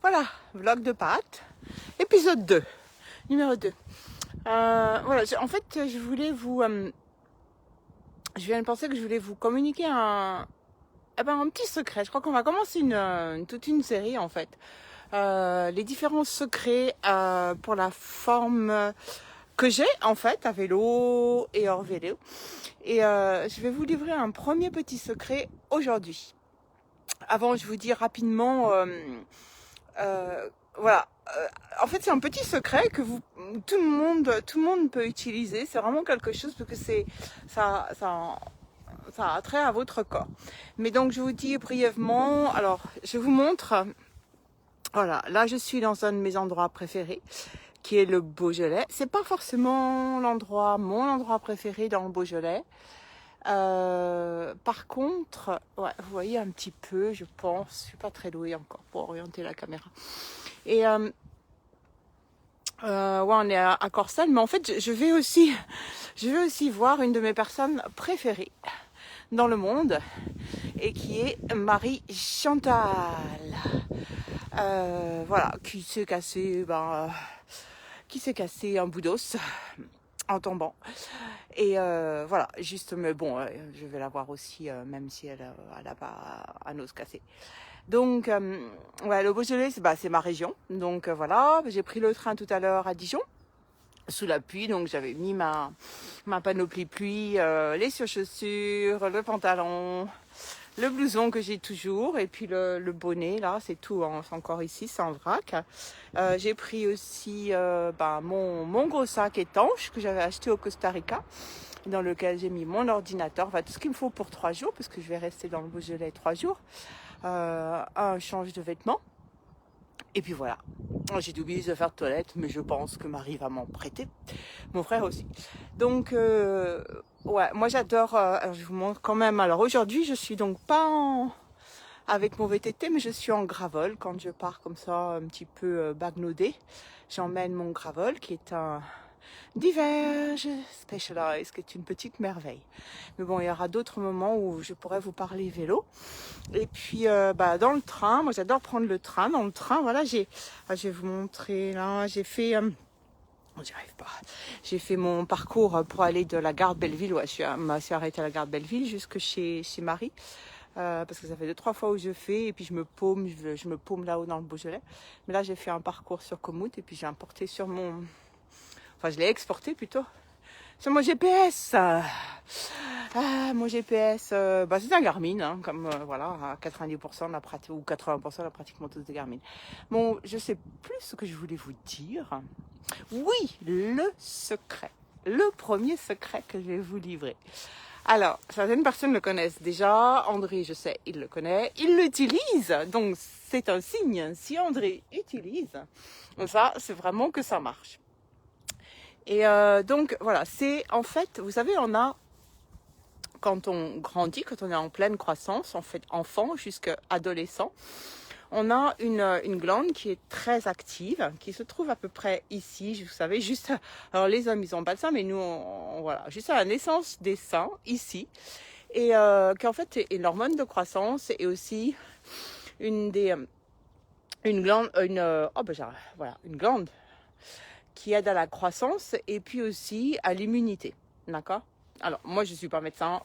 Voilà, vlog de Pâques, épisode 2, numéro 2. Voilà, en fait, je voulais vous... je viens de penser que je voulais vous communiquer un petit secret. Je crois qu'on va commencer toute une série, en fait. Les différents secrets pour la forme que j'ai, en fait, à vélo et hors vélo. Et je vais vous livrer un premier petit secret aujourd'hui. Avant, je vous dis rapidement... voilà. En fait, c'est un petit secret que tout le monde peut utiliser. C'est vraiment quelque chose parce que ça a trait à votre corps. Mais donc, je vous dis brièvement. Alors, je vous montre. Voilà. Là, je suis dans un de mes endroits préférés, qui est le Beaujolais. C'est pas forcément mon endroit préféré dans le Beaujolais. Par contre, ouais, vous voyez un petit peu, je pense, je suis pas très douée encore pour orienter la caméra. Et ouais, on est à Corsel, mais en fait, je vais aussi voir une de mes personnes préférées dans le monde, et qui est Marie Chantal. Voilà, qui s'est cassé un bout d'os en tombant. Et voilà, juste, mais bon, je vais la voir aussi, même si elle a pas un os cassé. Donc, ouais, le Beaujolais, c'est ma région. Donc voilà, j'ai pris le train tout à l'heure à Dijon, sous la pluie. Donc j'avais mis ma panoplie pluie, les surchaussures, le pantalon, le blouson que j'ai toujours, et puis le bonnet, là, c'est tout, hein, c'est encore ici, c'est en vrac. J'ai pris aussi mon gros sac étanche que j'avais acheté au Costa Rica, dans lequel j'ai mis mon ordinateur, enfin tout ce qu'il me faut pour 3 jours, parce que je vais rester dans le Beaujolais 3 jours, un change de vêtements, et puis voilà. J'ai oublié de faire toilette, mais je pense que Marie va m'en prêter, mon frère aussi. Donc ouais, moi j'adore, alors je vous montre quand même. Alors aujourd'hui, je suis donc pas avec mon VTT, mais je suis en gravel. Quand je pars comme ça, un petit peu bagnoder, j'emmène mon gravel, qui est un Diverge Specialized, qui est une petite merveille. Mais bon, il y aura d'autres moments où je pourrais vous parler vélo. Et puis dans le train, moi j'adore prendre le train. Dans le train, voilà, je vais vous montrer là, j'ai fait j'y arrive pas. J'ai fait mon parcours pour aller de la gare de Belleville. Ouais, je me suis arrêtée à la gare de Belleville jusque chez Marie. Parce que ça fait 2-3 fois où je fais, et puis je me paume là-haut dans le Beaujolais. Mais là, j'ai fait un parcours sur Komoot, et puis j'ai importé sur je l'ai exporté plutôt sur mon GPS. Mon GPS, c'est un Garmin, hein, comme voilà, à 90% de la pratique, ou 80% de la pratique monteuse de Garmin. Bon, je sais plus ce que je voulais vous dire. Oui, le secret. Le premier secret que je vais vous livrer. Alors, certaines personnes le connaissent déjà. André, je sais, il le connaît. Il l'utilise. Donc, c'est un signe. Si André utilise, ça, c'est vraiment que ça marche. Et donc, voilà, c'est en fait, vous savez, quand on grandit, quand on est en pleine croissance, en fait, enfant jusqu'à adolescent, on a une glande qui est très active, qui se trouve à peu près ici, vous savez, juste, alors les hommes, ils n'ont pas de ça, mais nous, voilà, juste à la naissance des seins, ici, et qui en fait est l'hormone de croissance, et aussi une glande, voilà, une glande qui aide à la croissance, et puis aussi à l'immunité, d'accord? Alors, moi, je ne suis pas médecin,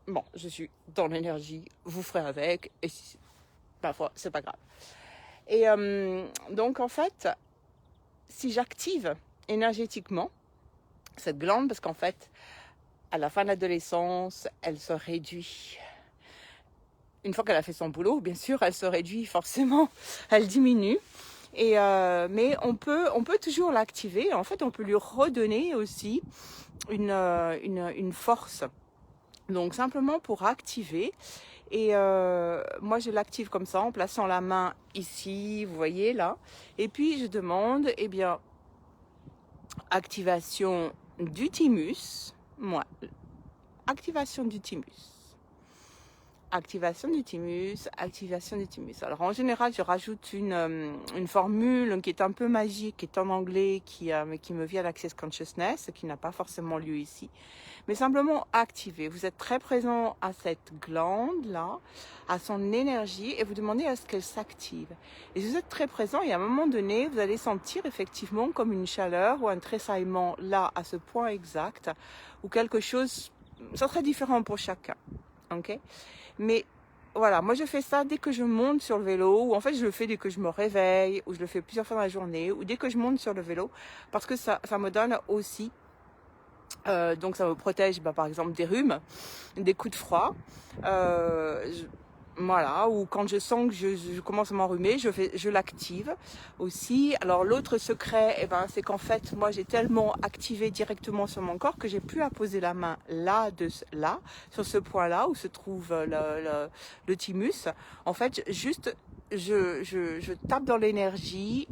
bon, je suis dans l'énergie, vous ferez avec, et parfois, c'est pas grave. Et donc, en fait, si j'active énergétiquement cette glande, parce qu'en fait, à la fin de l'adolescence, elle se réduit. Une fois qu'elle a fait son boulot, bien sûr, elle se réduit forcément, elle diminue. Et mais on peut toujours l'activer. En fait, on peut lui redonner aussi une force. Donc, simplement pour activer. Et moi, je l'active comme ça, en plaçant la main ici, vous voyez là. Et puis, je demande, activation du thymus. Activation du thymus. activation du thymus, activation du thymus. Alors en général, je rajoute une formule qui est un peu magique, qui est en anglais, mais qui me vient d'Access Consciousness, qui n'a pas forcément lieu ici. Mais simplement activer. Vous êtes très présent à cette glande-là, à son énergie, et vous demandez à ce qu'elle s'active. Et si vous êtes très présent, et à un moment donné, vous allez sentir effectivement comme une chaleur ou un tressaillement là, à ce point exact, ou quelque chose, ça sera différent pour chacun. Ok? Mais voilà, moi je fais ça dès que je monte sur le vélo, ou en fait je le fais dès que je me réveille, ou je le fais plusieurs fois dans la journée, ou dès que je monte sur le vélo, parce que ça me donne aussi, donc ça me protège par exemple des rhumes, des coups de froid, voilà, ou quand je sens que je commence à m'enrhumer, je l'active aussi. Alors l'autre secret, c'est qu'en fait, moi j'ai tellement activé directement sur mon corps que j'ai plus à poser la main là, sur ce point-là où se trouve le thymus. En fait, juste, je tape dans l'énergie,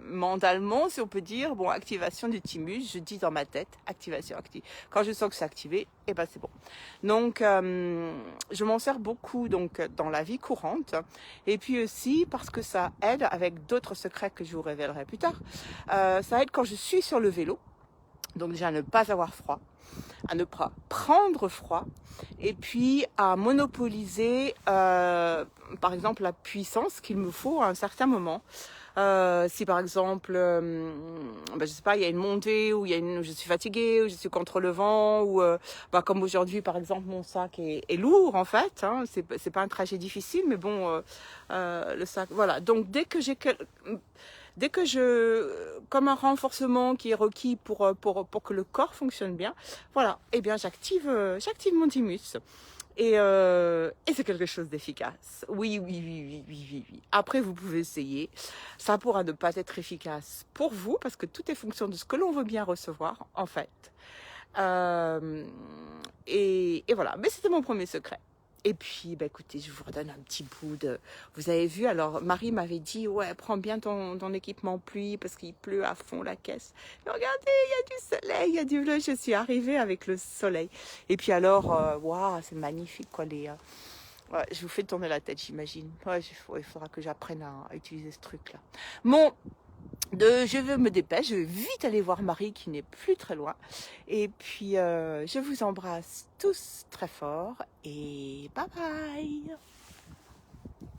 mentalement, si on peut dire, bon, activation du thymus, je dis dans ma tête, activation active. Quand je sens que c'est activé, c'est bon. Donc, je m'en sers beaucoup donc dans la vie courante, et puis aussi parce que ça aide avec d'autres secrets que je vous révélerai plus tard. Ça aide quand je suis sur le vélo, donc déjà à ne pas avoir froid, à ne pas prendre froid, et puis à monopoliser, par exemple, la puissance qu'il me faut à un certain moment. Si par exemple, je sais pas, il y a une montée où je suis fatiguée, ou je suis contre le vent, ou comme aujourd'hui par exemple, mon sac est lourd en fait. Hein, c'est pas un trajet difficile, mais bon, le sac, voilà. Donc dès que comme un renforcement qui est requis pour que le corps fonctionne bien, voilà, j'active mon thymus. Et c'est quelque chose d'efficace. Oui. Après, vous pouvez essayer. Ça pourra ne pas être efficace pour vous, parce que tout est fonction de ce que l'on veut bien recevoir, en fait. Et voilà. Mais c'était mon premier secret. Et puis, écoutez, je vous redonne un petit bout de... Vous avez vu, alors, Marie m'avait dit, ouais, prends bien ton équipement pluie, parce qu'il pleut à fond la caisse. Et regardez, il y a du soleil, il y a du bleu. Je suis arrivée avec le soleil. Et puis alors, waouh, c'est magnifique, quoi, ouais, je vous fais tourner la tête, j'imagine. Ouais, il faudra que j'apprenne à utiliser ce truc-là. Bon, je veux me dépêcher, je vais vite aller voir Marie qui n'est plus très loin. Et puis, je vous embrasse tous très fort et bye bye.